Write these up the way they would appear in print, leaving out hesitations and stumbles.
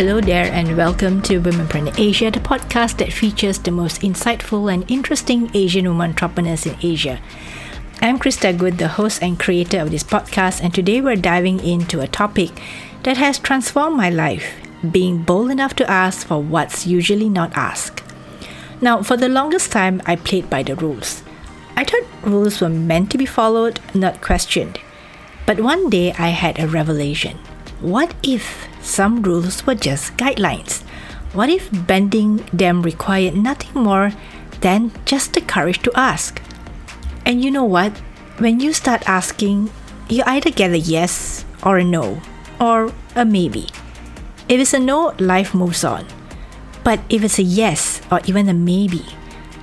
Hello there, and welcome to Womenpreneur Asia, the podcast that features the most insightful and interesting Asian women entrepreneurs in Asia. I'm Krista, the host and creator of this podcast, and today we're diving into a topic that has transformed my life, being bold enough to ask for what's usually not asked. Now, for the longest time, I played by the rules. I thought rules were meant to be followed, not questioned. But one day I had a revelation. What if some rules were just guidelines? What if bending them required nothing more than just the courage to ask? And you know what? When you start asking, you either get a yes or a no, or a maybe. If it's a no, life moves on. But if it's a yes or even a maybe,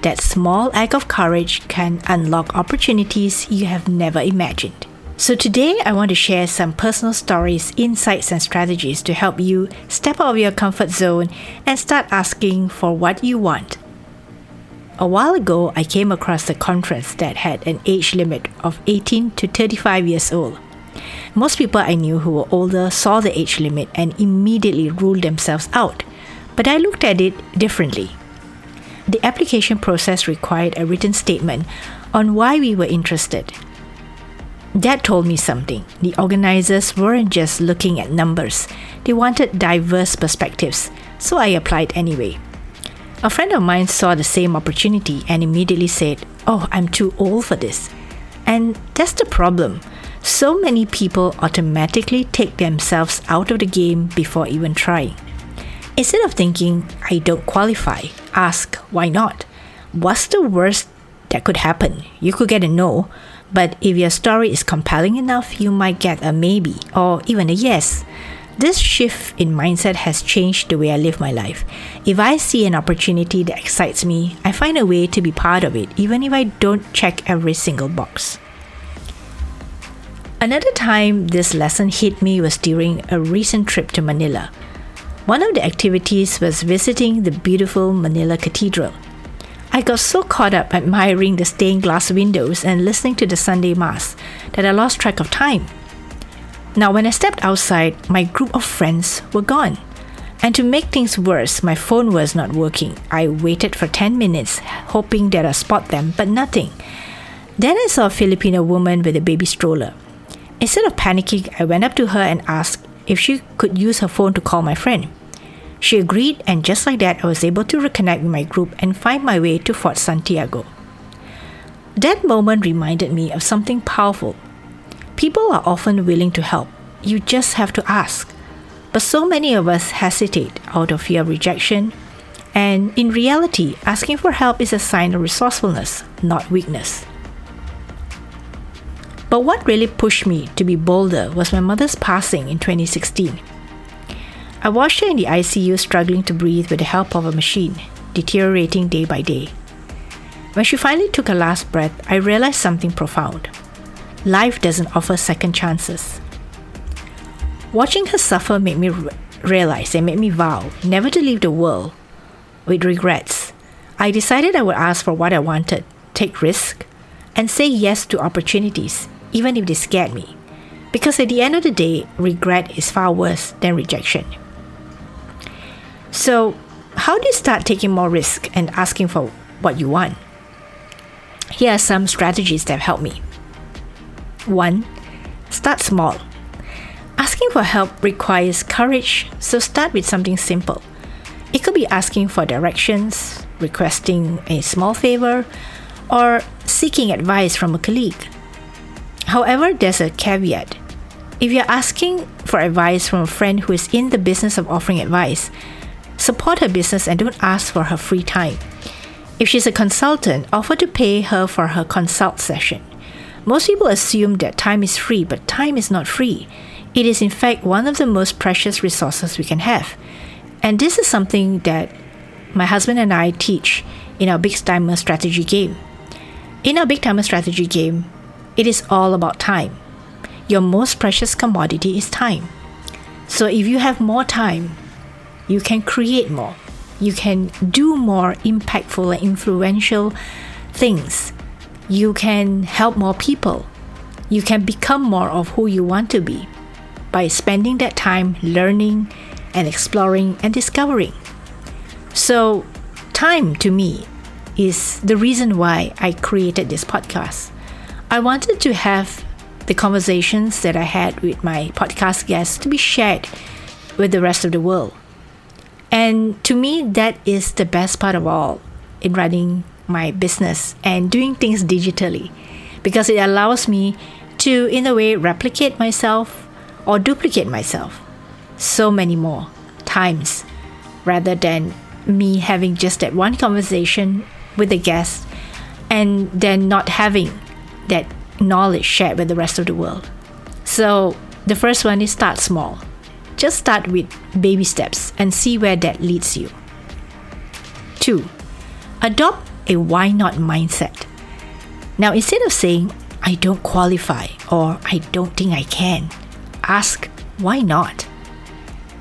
that small act of courage can unlock opportunities you have never imagined. So today, I want to share some personal stories, insights, and strategies to help you step out of your comfort zone and start asking for what you want. A while ago, I came across a conference that had an age limit of 18 to 35 years old. Most people I knew who were older saw the age limit and immediately ruled themselves out. But I looked at it differently. The application process required a written statement on why we were interested. That told me something. The organizers weren't just looking at numbers. They wanted diverse perspectives, so I applied anyway. A friend of mine saw the same opportunity and immediately said, "Oh, I'm too old for this." And that's the problem. So many people automatically take themselves out of the game before even trying. Instead of thinking, "I don't qualify," ask, "Why not?" What's the worst that could happen? You could get a no. But if your story is compelling enough, you might get a maybe or even a yes. This shift in mindset has changed the way I live my life. If I see an opportunity that excites me, I find a way to be part of it, even if I don't check every single box. Another time this lesson hit me was during a recent trip to Manila. One of the activities was visiting the beautiful Manila Cathedral. I got so caught up admiring the stained glass windows and listening to the Sunday Mass that I lost track of time. Now, when I stepped outside, my group of friends were gone. And to make things worse, my phone was not working. I waited for 10 minutes, hoping that I'd spot them, but nothing. Then I saw a Filipino woman with a baby stroller. Instead of panicking, I went up to her and asked if she could use her phone to call my friend. She agreed, and just like that, I was able to reconnect with my group and find my way to Fort Santiago. That moment reminded me of something powerful. People are often willing to help. You just have to ask. But so many of us hesitate out of fear of rejection. And in reality, asking for help is a sign of resourcefulness, not weakness. But what really pushed me to be bolder was my mother's passing in 2016. I watched her in the ICU struggling to breathe with the help of a machine, deteriorating day by day. When she finally took her last breath, I realized something profound. Life doesn't offer second chances. Watching her suffer made me realize and made me vow never to leave the world with regrets. I decided I would ask for what I wanted, take risks, and say yes to opportunities, even if they scared me. Because at the end of the day, regret is far worse than rejection. So, how do you start taking more risk and asking for what you want? Here are some strategies that have helped me. 1. Start small. Asking for help requires courage, so start with something simple. It could be asking for directions, requesting a small favor, or seeking advice from a colleague. However, there's a caveat. If you're asking for advice from a friend who is in the business of offering advice, support her business and don't ask for her free time. If she's a consultant, offer to pay her for her consult session. Most people assume that time is free, but time is not free. It is in fact one of the most precious resources we can have. And this is something that my husband and I teach in our Big Timer strategy game. In our Big Timer strategy game, it is all about time. Your most precious commodity is time. So if you have more time, you can create more. You can do more impactful and influential things. You can help more people. You can become more of who you want to be by spending that time learning, and exploring and discovering. So, time to me is the reason why I created this podcast. I wanted to have the conversations that I had with my podcast guests to be shared with the rest of the world. And to me, that is the best part of all in running my business and doing things digitally, because it allows me to, in a way, replicate myself or duplicate myself so many more times, rather than me having just that one conversation with the guest and then not having that knowledge shared with the rest of the world. So the first one is start small. Just start with baby steps and see where that leads you. 2. Adopt a why not mindset. Now, instead of saying, I don't qualify or I don't think I can, ask, why not?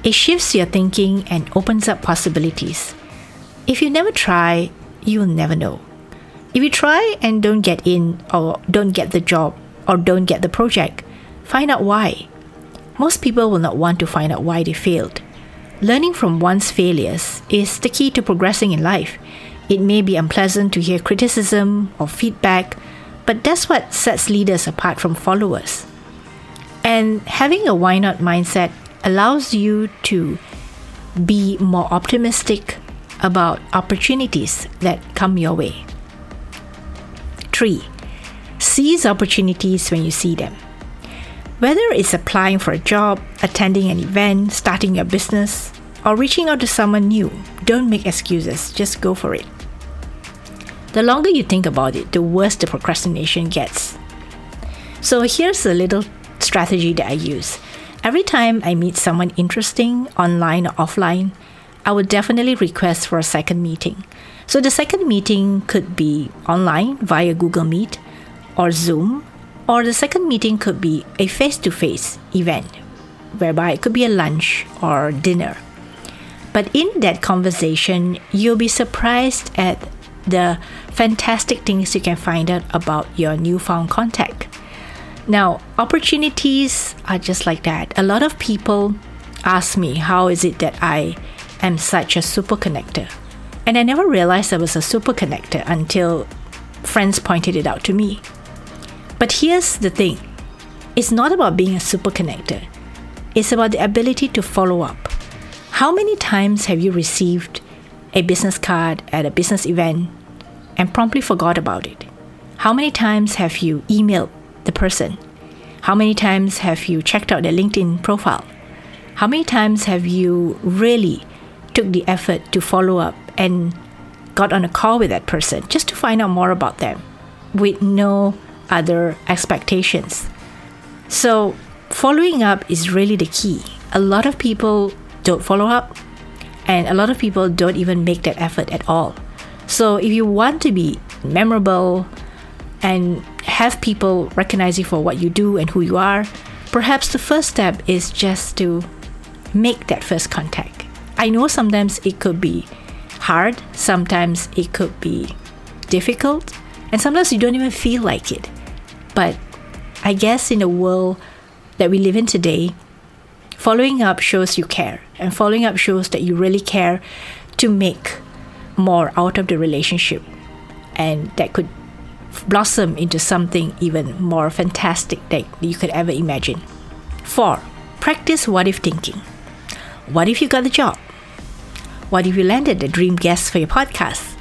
It shifts your thinking and opens up possibilities. If you never try, you'll never know. If you try and don't get in or don't get the job or don't get the project, find out why. Most people will not want to find out why they failed. Learning from one's failures is the key to progressing in life. It may be unpleasant to hear criticism or feedback, but that's what sets leaders apart from followers. And having a why not mindset allows you to be more optimistic about opportunities that come your way. 3. Seize opportunities when you see them. Whether it's applying for a job, attending an event, starting your business, or reaching out to someone new, don't make excuses, just go for it. The longer you think about it, the worse the procrastination gets. So here's a little strategy that I use. Every time I meet someone interesting, online or offline, I would definitely request for a second meeting. So the second meeting could be online via Google Meet or Zoom, or the second meeting could be a face-to-face event, whereby it could be a lunch or dinner. But in that conversation, you'll be surprised at the fantastic things you can find out about your newfound contact. Now, opportunities are just like that. A lot of people ask me, how is it that I am such a super connector? And I never realized I was a super connector until friends pointed it out to me. But here's the thing. It's not about being a super connector. It's about the ability to follow up. How many times have you received a business card at a business event and promptly forgot about it? How many times have you emailed the person? How many times have you checked out their LinkedIn profile? How many times have you really took the effort to follow up and got on a call with that person just to find out more about them with no other expectations? So following up is really the key. A lot of people don't follow up, and a lot of people don't even make that effort at all. So if you want to be memorable and have people recognize you for what you do and who you are, perhaps the first step is just to make that first contact. I know sometimes it could be hard, sometimes it could be difficult, and sometimes you don't even feel like it. But I guess in the world that we live in today, following up shows you care, and following up shows that you really care to make more out of the relationship, and that could blossom into something even more fantastic that you could ever imagine. 4. Practice what if thinking. What if you got the job? What if you landed the dream guest for your podcast?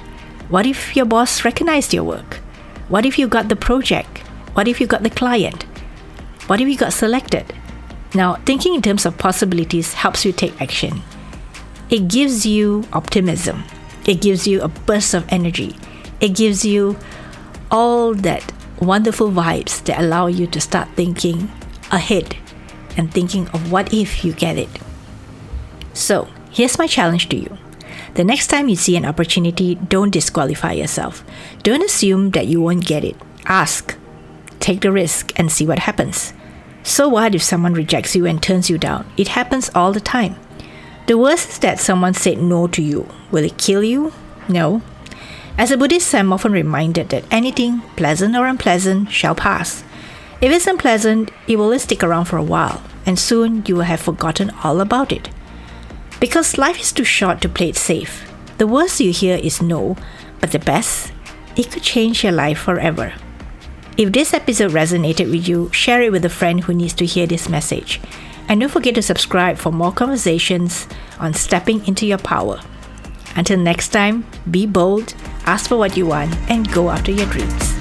What if your boss recognized your work? What if you got the project? What if you got the client? What if you got selected? Now, thinking in terms of possibilities helps you take action. It gives you optimism. It gives you a burst of energy. It gives you all that wonderful vibes that allow you to start thinking ahead and thinking of what if you get it. So, here's my challenge to you. The next time you see an opportunity, don't disqualify yourself. Don't assume that you won't get it. Ask. Take the risk and see what happens. So what if someone rejects you and turns you down? It happens all the time. The worst is that someone said no to you. Will it kill you? No. As a Buddhist, I'm often reminded that anything, pleasant or unpleasant, shall pass. If it's unpleasant, it will stick around for a while, and soon you will have forgotten all about it. Because life is too short to play it safe. The worst you hear is no, but the best, it could change your life forever. If this episode resonated with you, share it with a friend who needs to hear this message. And don't forget to subscribe for more conversations on stepping into your power. Until next time, be bold, ask for what you want, and go after your dreams.